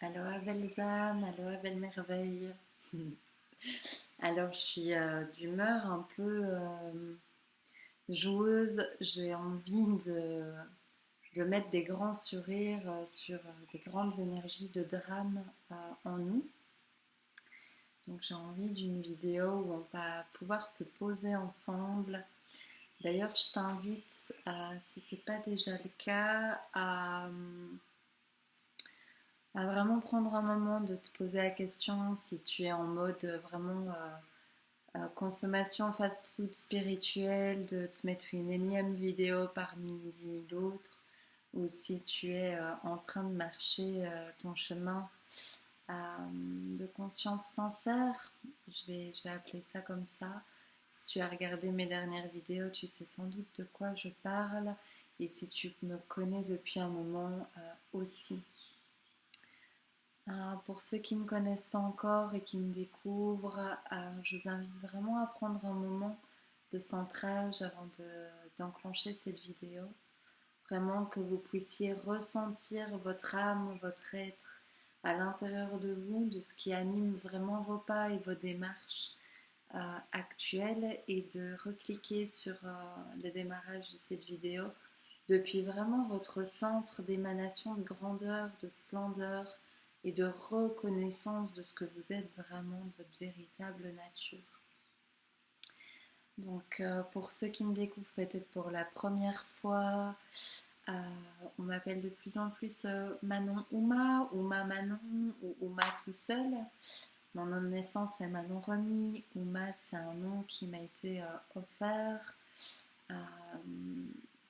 Aloha belles âmes, aloha belles merveilles. Alors je suis d'humeur un peu joueuse, j'ai envie de mettre des grands sourires sur des grandes énergies de drame en nous. Donc j'ai envie d'une vidéo où on va pouvoir se poser ensemble. D'ailleurs je t'invite, si ce n'est pas déjà le cas, à vraiment prendre un moment de te poser la question si tu es en mode vraiment consommation fast-food spirituel, de te mettre une énième vidéo parmi 10 000 autres, ou si tu es en train de marcher ton chemin de conscience sincère, je vais appeler ça comme ça. Si tu as regardé mes dernières vidéos, tu sais sans doute de quoi je parle, et si tu me connais depuis un moment aussi. Pour ceux qui ne me connaissent pas encore et qui me découvrent, je vous invite vraiment à prendre un moment de centrage avant d'enclencher cette vidéo. Vraiment que vous puissiez ressentir votre âme, votre être à l'intérieur de vous, de ce qui anime vraiment vos pas et vos démarches actuelles, et de recliquer sur le démarrage de cette vidéo depuis vraiment votre centre d'émanation de grandeur, de splendeur et de reconnaissance de ce que vous êtes vraiment, de votre véritable nature. Donc pour ceux qui me découvrent peut-être pour la première fois, euh, on m'appelle de plus en plus Manon Ouma, Ouma Manon ou Ouma tout seul. Mon nom de naissance est Manon Remy. Ouma, c'est un nom qui m'a été offert, euh,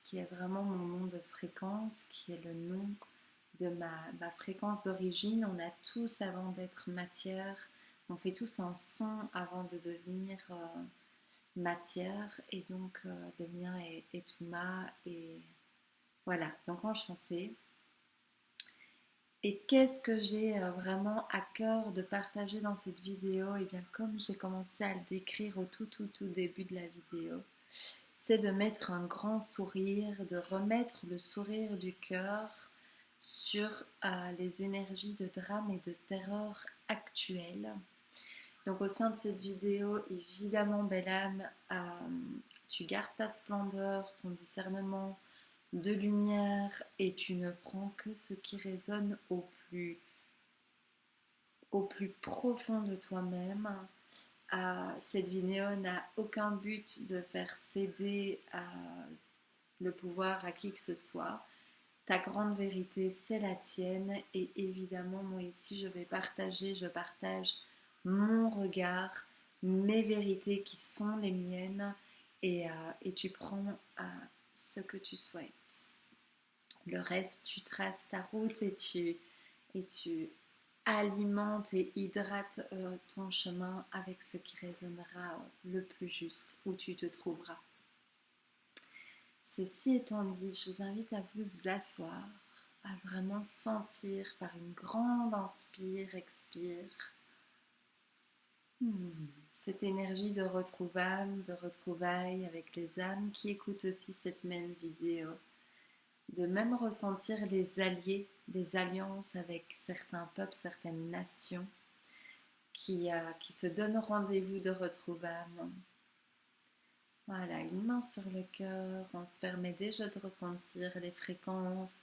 qui est vraiment mon nom de fréquence, qui est le nom de ma fréquence d'origine. On a tous, avant d'être matière, on fait tous un son avant de devenir matière. Et donc, le mien est Touma. Et voilà, donc enchantée. Et qu'est-ce que j'ai vraiment à cœur de partager dans cette vidéo? Et bien, comme j'ai commencé à le décrire au tout début de la vidéo, c'est de mettre un grand sourire, de remettre le sourire du cœur sur les énergies de drame et de terreur actuelles. Donc au sein de cette vidéo, évidemment, belle âme, tu gardes ta splendeur, ton discernement de lumière, et tu ne prends que ce qui résonne au plus profond de toi-même. Cette vidéo n'a aucun but de faire céder le pouvoir à qui que ce soit. Ta grande vérité, c'est la tienne. Et évidemment, moi ici, je partage mon regard, mes vérités qui sont les miennes. Et tu prends ce que tu souhaites. Le reste, tu traces ta route et tu alimentes et hydrates ton chemin avec ce qui résonnera le plus juste où tu te trouveras. Ceci étant dit, je vous invite à vous asseoir, à vraiment sentir par une grande inspire, expire, cette énergie de retrouvailles avec les âmes qui écoutent aussi cette même vidéo. De même ressentir les alliés, les alliances avec certains peuples, certaines nations qui se donnent rendez-vous de retrouvailles. Voilà, une main sur le cœur, on se permet déjà de ressentir les fréquences,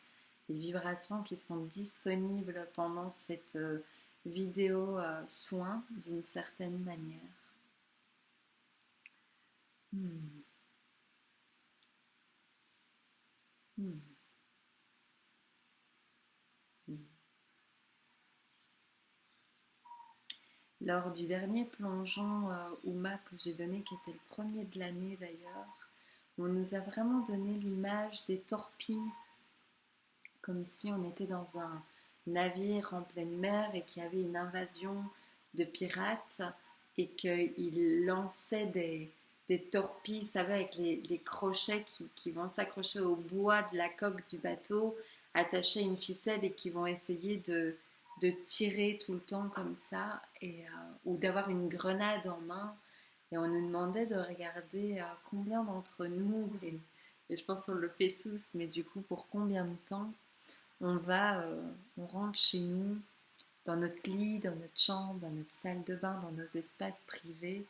les vibrations qui sont disponibles pendant cette vidéo soin d'une certaine manière. Hmm. Hmm. Hmm. Lors du dernier plongeon Ouma que j'ai donné, qui était le premier de l'année d'ailleurs, on nous a vraiment donné l'image des torpilles, comme si on était dans un navire en pleine mer et qu'il y avait une invasion de pirates et qu'ils lançaient des torpilles, vous savez, avec les crochets qui vont s'accrocher au bois de la coque du bateau, attachés à une ficelle, et qui vont essayer de tirer tout le temps comme ça, ou d'avoir une grenade en main. Et on nous demandait de regarder combien d'entre nous, et je pense qu'on le fait tous, mais du coup pour combien de temps on rentre chez nous dans notre lit, dans notre chambre, dans notre salle de bain, dans nos espaces privés.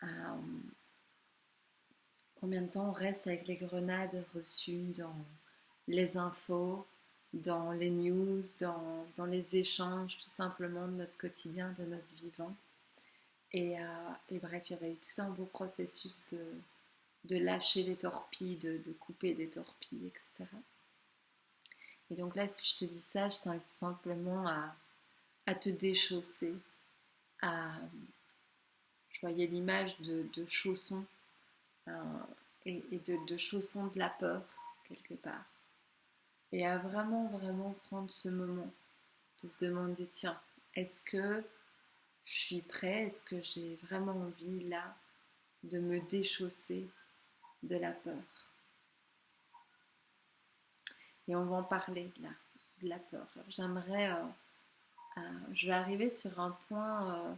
Euh, Combien de temps on reste avec les grenades reçues dans les infos, dans les news, dans les échanges tout simplement de notre quotidien, de notre vivant. Et bref, il y avait eu tout un beau processus de lâcher les torpilles, de couper les torpilles, etc. Et donc là, si je te dis ça, je t'invite simplement à te déchausser. À, je voyais l'image de chaussons et de chaussons de la peur, quelque part. Et à vraiment, vraiment prendre ce moment de se demander, tiens, est-ce que je suis prêt? Est-ce que j'ai vraiment envie, là, de me déchausser de la peur? Et on va en parler, là, de la peur. J'aimerais... je vais arriver sur un point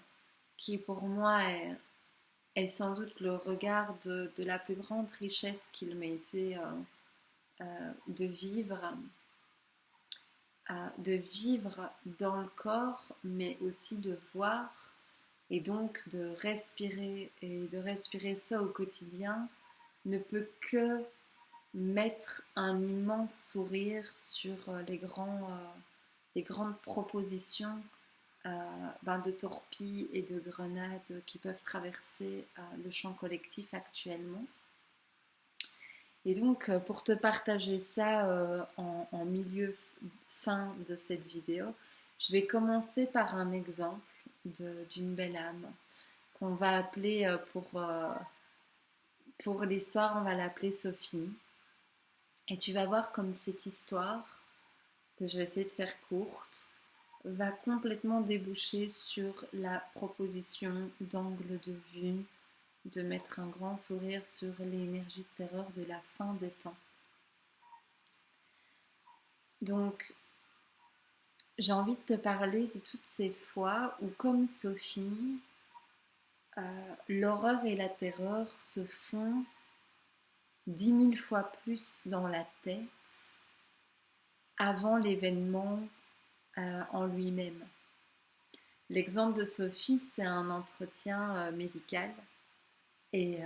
qui, pour moi, est sans doute le regard de la plus grande richesse qu'il m'a été de vivre dans le corps, mais aussi de voir et donc de respirer. Et de respirer ça au quotidien ne peut que mettre un immense sourire sur les grandes propositions de torpilles et de grenades qui peuvent traverser le champ collectif actuellement. Et donc, pour te partager ça en milieu fin de cette vidéo, je vais commencer par un exemple d'une belle âme qu'on va appeler, pour l'histoire, on va l'appeler Sophie. Et tu vas voir comme cette histoire, que je vais essayer de faire courte, va complètement déboucher sur la proposition d'angle de vue, de mettre un grand sourire sur l'énergie de terreur de la fin des temps. Donc, j'ai envie de te parler de toutes ces fois où, comme Sophie, l'horreur et la terreur se font 10 000 fois plus dans la tête avant l'événement en lui-même. L'exemple de Sophie, c'est un entretien médical et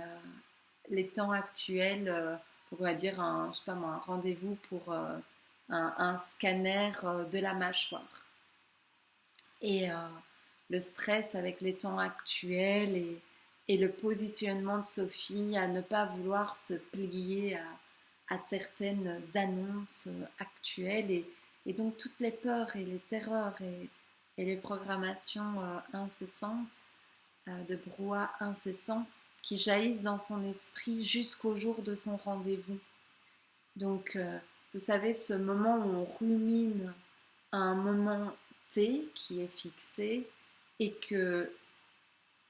les temps actuels, on va dire un rendez-vous pour un scanner de la mâchoire. Et le stress avec les temps actuels et le positionnement de Sophie à ne pas vouloir se plier à certaines annonces actuelles et donc toutes les peurs et les terreurs et les programmations incessantes, de brouhaha incessant qui jaillissent dans son esprit jusqu'au jour de son rendez-vous. Donc, vous savez, ce moment où on rumine un moment T qui est fixé et que,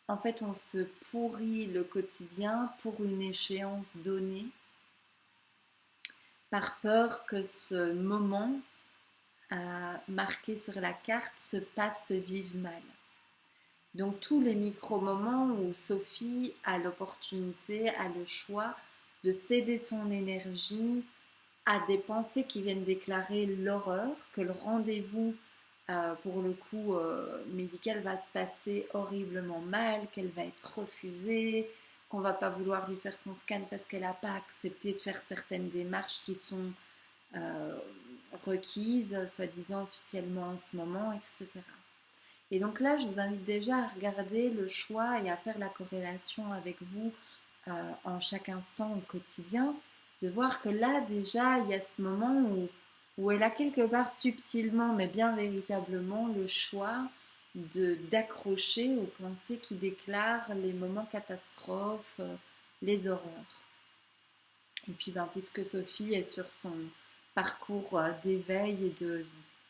en fait, on se pourrit le quotidien pour une échéance donnée par peur que ce moment marqué sur la carte se passe, se vive mal. Donc tous les micro-moments où Sophie a l'opportunité, a le choix de céder son énergie à des pensées qui viennent déclarer l'horreur, que le rendez-vous pour le coup médical va se passer horriblement mal, qu'elle va être refusée, qu'on va pas vouloir lui faire son scan parce qu'elle n'a pas accepté de faire certaines démarches qui sont requises, soi-disant officiellement en ce moment, etc. Et donc là, je vous invite déjà à regarder le choix et à faire la corrélation avec vous en chaque instant au quotidien, de voir que là, déjà, il y a ce moment où elle a quelque part subtilement, mais bien véritablement, le choix d'accrocher aux pensées qui déclarent les moments catastrophes, les horreurs. Et puis, puisque Sophie est sur son parcours d'éveil et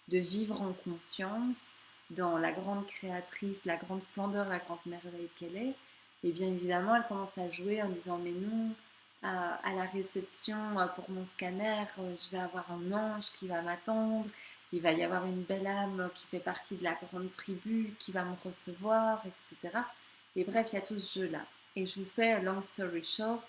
de vivre en conscience, dans la grande créatrice, la grande splendeur, la grande merveille qu'elle est, et bien évidemment, elle commence à jouer en disant « Mais non, à la réception pour mon scanner, je vais avoir un ange qui va m'attendre, il va y avoir une belle âme qui fait partie de la grande tribu qui va me recevoir, etc. » Et bref, il y a tout ce jeu-là. Et je vous fais long story short,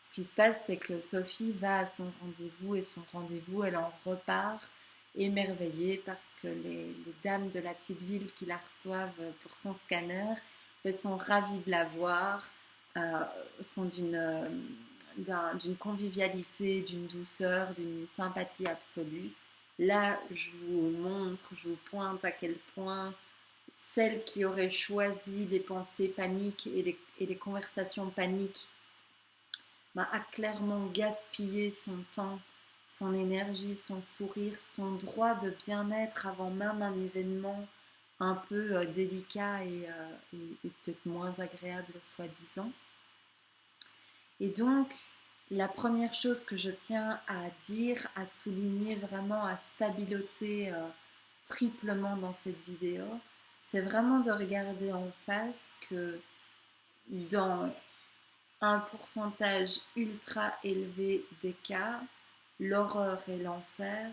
ce qui se passe, c'est que Sophie va à son rendez-vous et son rendez-vous, elle en repart émerveillé parce que les dames de la petite ville qui la reçoivent pour son scanner sont ravies de la voir, euh, sont d'une convivialité, d'une douceur, d'une sympathie absolue. Là, je vous montre, je vous pointe à quel point celle qui aurait choisi les pensées paniques et les conversations paniques a clairement gaspillé son temps, son énergie, son sourire, son droit de bien-être avant même un événement un peu délicat et peut-être moins agréable soi-disant. Et donc, la première chose que je tiens à dire, à souligner vraiment, à stabiloter triplement dans cette vidéo, c'est vraiment de regarder en face que dans un pourcentage ultra élevé des cas, l'horreur et l'enfer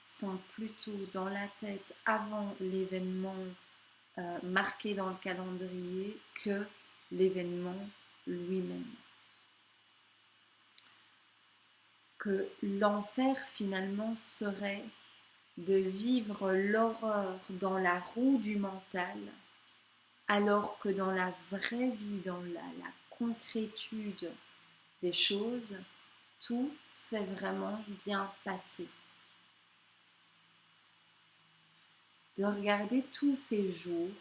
sont plutôt dans la tête avant l'événement marqué dans le calendrier que l'événement lui-même. Que l'enfer finalement serait de vivre l'horreur dans la roue du mental, alors que dans la vraie vie, dans la concrétude des choses, tout s'est vraiment bien passé. De regarder tous ces jours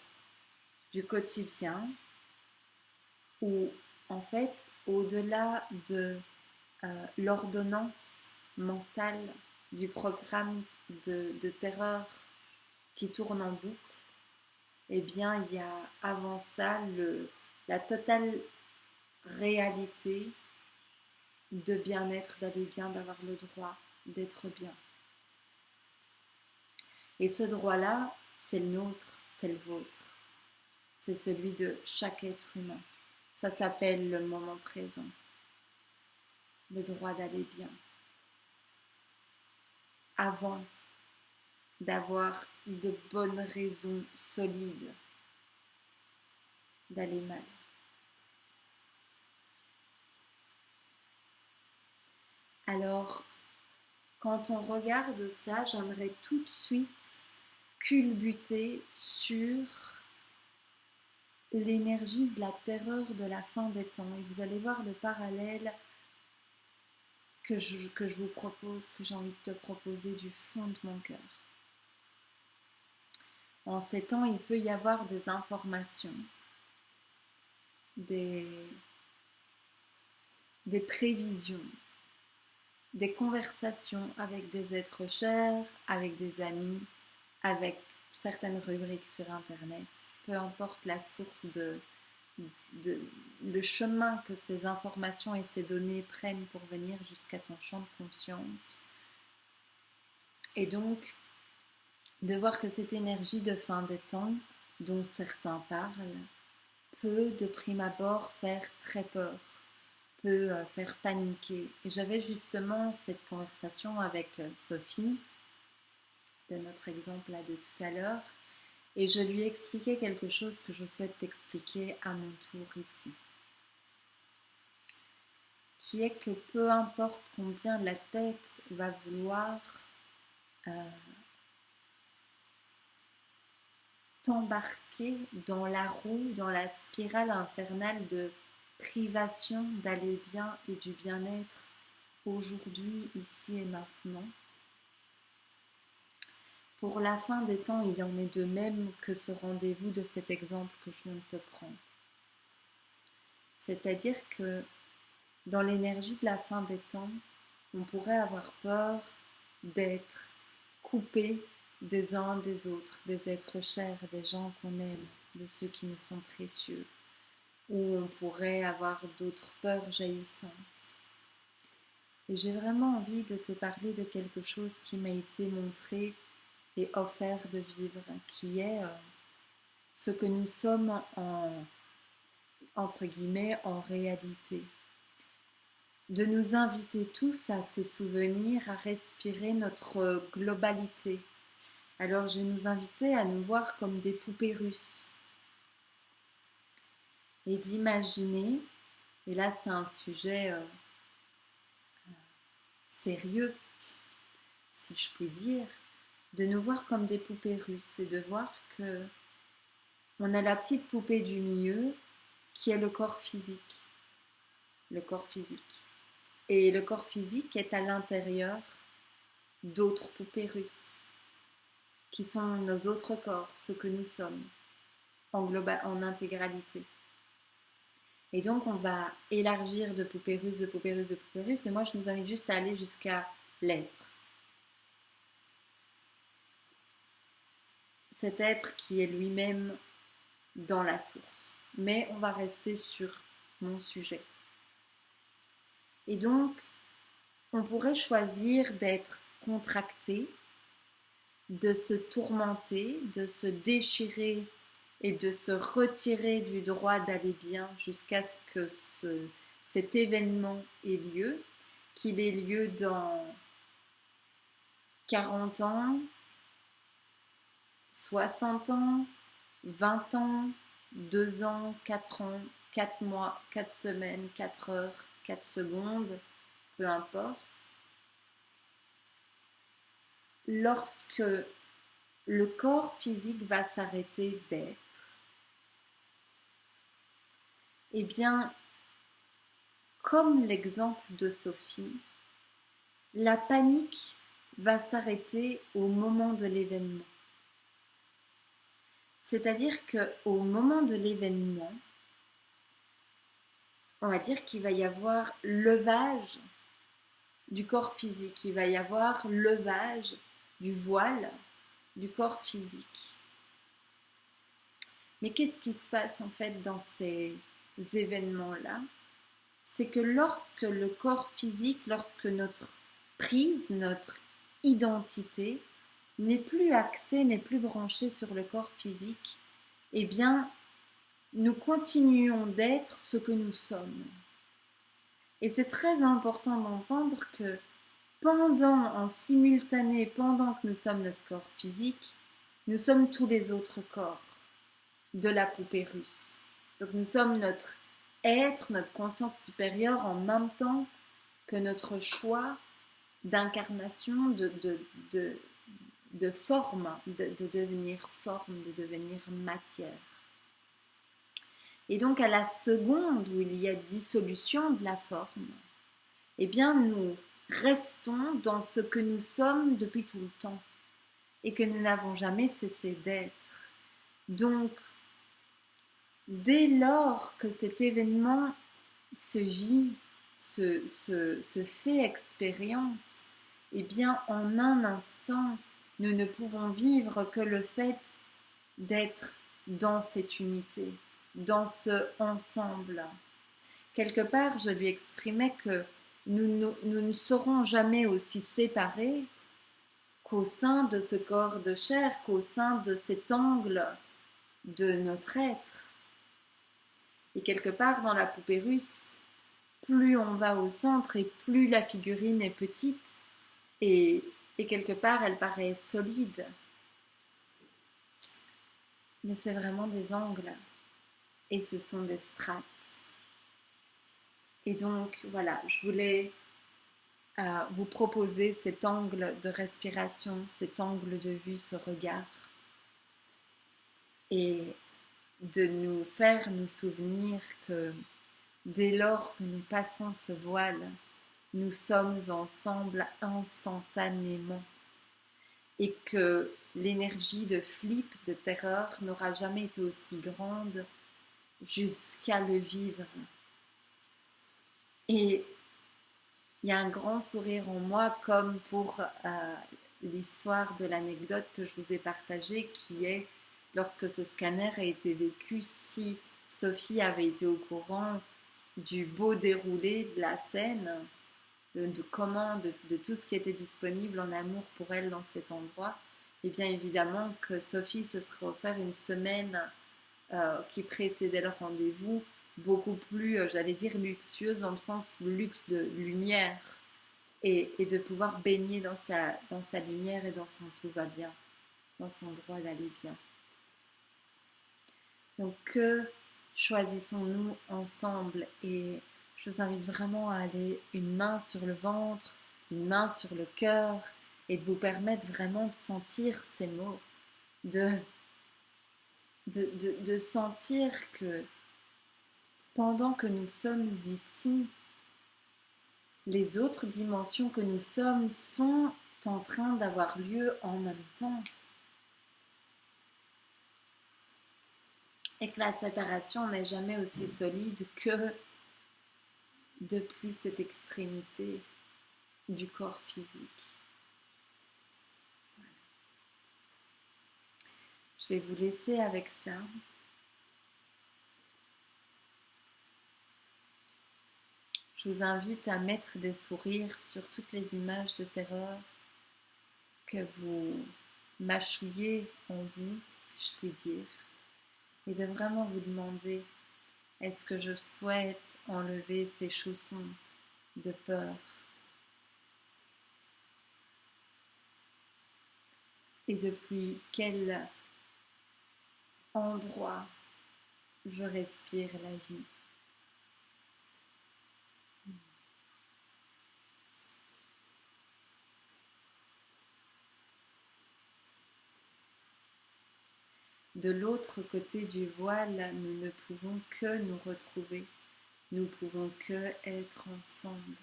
du quotidien où, en fait, au-delà de l'ordonnance mentale du programme de terreur qui tourne en boucle, eh bien, il y a avant ça la totale réalité de bien-être, d'aller bien, d'avoir le droit d'être bien. Et ce droit-là, c'est le nôtre, c'est le vôtre. C'est celui de chaque être humain. Ça s'appelle le moment présent. Le droit d'aller bien. Avant d'avoir de bonnes raisons solides d'aller mal. Alors, quand on regarde ça, j'aimerais tout de suite culbuter sur l'énergie de la terreur de la fin des temps. Et vous allez voir le parallèle que je vous propose, que j'ai envie de te proposer du fond de mon cœur. En ces temps, il peut y avoir des informations, des prévisions, des conversations avec des êtres chers, avec des amis, avec certaines rubriques sur Internet, peu importe la source le chemin que ces informations et ces données prennent pour venir jusqu'à ton champ de conscience. Et donc, de voir que cette énergie de fin des temps, dont certains parlent, peut de prime abord faire très peur, peut faire paniquer. Et j'avais justement cette conversation avec Sophie, de notre exemple là de tout à l'heure, et je lui expliquais quelque chose que je souhaite t'expliquer à mon tour ici. Qui est que peu importe combien la tête va vouloir t'embarquer dans la roue, dans la spirale infernale de privation d'aller bien et du bien-être aujourd'hui, ici et maintenant. Pour la fin des temps, il en est de même que ce rendez-vous de cet exemple que je viens de te prendre. C'est-à-dire que dans l'énergie de la fin des temps, on pourrait avoir peur d'être coupé des uns des autres, des êtres chers, des gens qu'on aime, de ceux qui nous sont précieux, ou on pourrait avoir d'autres peurs jaillissantes. Et j'ai vraiment envie de te parler de quelque chose qui m'a été montré et offert de vivre, qui est ce que nous sommes entre guillemets en réalité. De nous inviter tous à se souvenir, à respirer notre globalité. Alors je vais nous inviter à nous voir comme des poupées russes et d'imaginer, et là c'est un sujet sérieux, si je puis dire, de nous voir comme des poupées russes et de voir que on a la petite poupée du milieu qui est le corps physique. Le corps physique. Et le corps physique est à l'intérieur d'autres poupées russes, qui sont nos autres corps, ce que nous sommes, en intégralité. Et donc on va élargir de poupées russes, de poupées russes, de poupées russes, et moi je nous invite juste à aller jusqu'à l'être. Cet être qui est lui-même dans la source. Mais on va rester sur mon sujet. Et donc, on pourrait choisir d'être contracté, de se tourmenter, de se déchirer et de se retirer du droit d'aller bien jusqu'à ce que cet événement ait lieu, qu'il ait lieu dans 40 ans, 60 ans, 20 ans, 2 ans, 4 ans, 4 mois, 4 semaines, 4 heures, 4 secondes, peu importe. Lorsque le corps physique va s'arrêter d'être, eh bien, comme l'exemple de Sophie, la panique va s'arrêter au moment de l'événement. C'est-à-dire qu'au moment de l'événement, on va dire qu'il va y avoir levage du corps physique, il va y avoir levage du voile du corps physique. Mais qu'est-ce qui se passe en fait dans ces événements-là? C'est que lorsque le corps physique, lorsque notre prise, notre identité n'est plus axée, n'est plus branchée sur le corps physique, eh bien, nous continuons d'être ce que nous sommes. Et c'est très important d'entendre que en simultané, pendant que nous sommes notre corps physique, nous sommes tous les autres corps de la poupée russe. Donc nous sommes notre être, notre conscience supérieure en même temps que notre choix d'incarnation, de forme, de devenir forme, de devenir matière. Et donc à la seconde où il y a dissolution de la forme, eh bien nous restons dans ce que nous sommes depuis tout le temps et que nous n'avons jamais cessé d'être. Donc, dès lors que cet événement se vit, se fait expérience, eh bien en un instant, nous ne pouvons vivre que le fait d'être dans cette unité, dans ce ensemble. Quelque part, je lui exprimais que nous ne serons jamais aussi séparés qu'au sein de ce corps de chair, qu'au sein de cet angle de notre être. Et quelque part, dans la poupée russe, plus on va au centre et plus la figurine est petite et quelque part, elle paraît solide. Mais c'est vraiment des angles et ce sont des strates. Et donc, voilà, je voulais vous proposer cet angle de respiration, cet angle de vue, ce regard. Et de nous faire nous souvenir que dès lors que nous passons ce voile, nous sommes ensemble instantanément. Et que l'énergie de flip, de terreur, n'aura jamais été aussi grande jusqu'à le vivre. Et il y a un grand sourire en moi, comme pour l'histoire de l'anecdote que je vous ai partagée, qui est lorsque ce scanner a été vécu, si Sophie avait été au courant du beau déroulé de la scène, de tout ce qui était disponible en amour pour elle dans cet endroit, et bien évidemment que Sophie se serait offert une semaine qui précédait le rendez-vous, beaucoup plus, j'allais dire, luxueuse dans le sens luxe de lumière et de pouvoir baigner dans sa lumière et dans son tout va bien, dans son droit d'aller bien. Donc que choisissons-nous ensemble et je vous invite vraiment à aller une main sur le ventre, une main sur le cœur et de vous permettre vraiment de sentir ces mots, de sentir que pendant que nous sommes ici, les autres dimensions que nous sommes sont en train d'avoir lieu en même temps. Et que la séparation n'est jamais aussi solide que depuis cette extrémité du corps physique. Je vais vous laisser avec ça. Je vous invite à mettre des sourires sur toutes les images de terreur que vous mâchouillez en vous, si je puis dire, et de vraiment vous demander, est-ce que je souhaite enlever ces chaussons de peur? Et depuis quel endroit je respire la vie? De l'autre côté du voile, nous ne pouvons que nous retrouver, nous pouvons que être ensemble.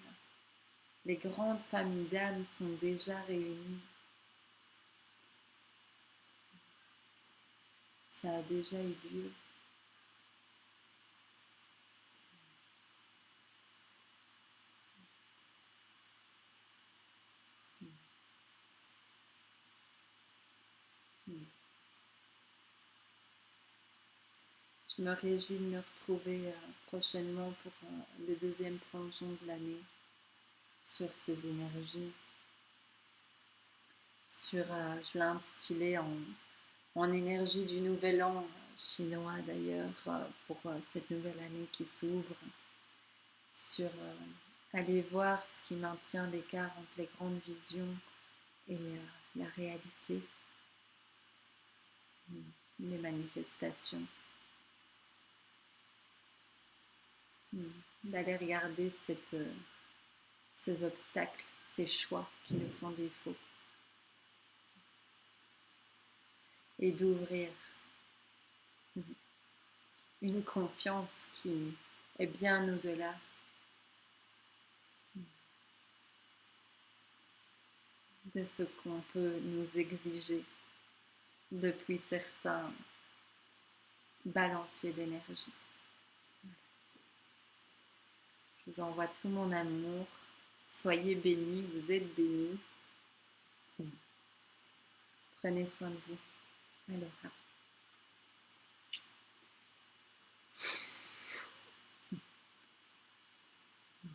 Les grandes familles d'âmes sont déjà réunies. Ça a déjà eu lieu. Je me réjouis de me retrouver prochainement pour le deuxième plongeon de l'année sur ces énergies. Je l'ai intitulé en énergie du nouvel an chinois d'ailleurs, pour cette nouvelle année qui s'ouvre, sur aller voir ce qui maintient l'écart entre les grandes visions et la réalité, les manifestations. D'aller regarder ces obstacles, ces choix qui nous font défaut. Et d'ouvrir une confiance qui est bien au-delà de ce qu'on peut nous exiger depuis certains balanciers d'énergie. Je vous envoie tout mon amour. Soyez bénis, vous êtes bénis. Prenez soin de vous. Aloha.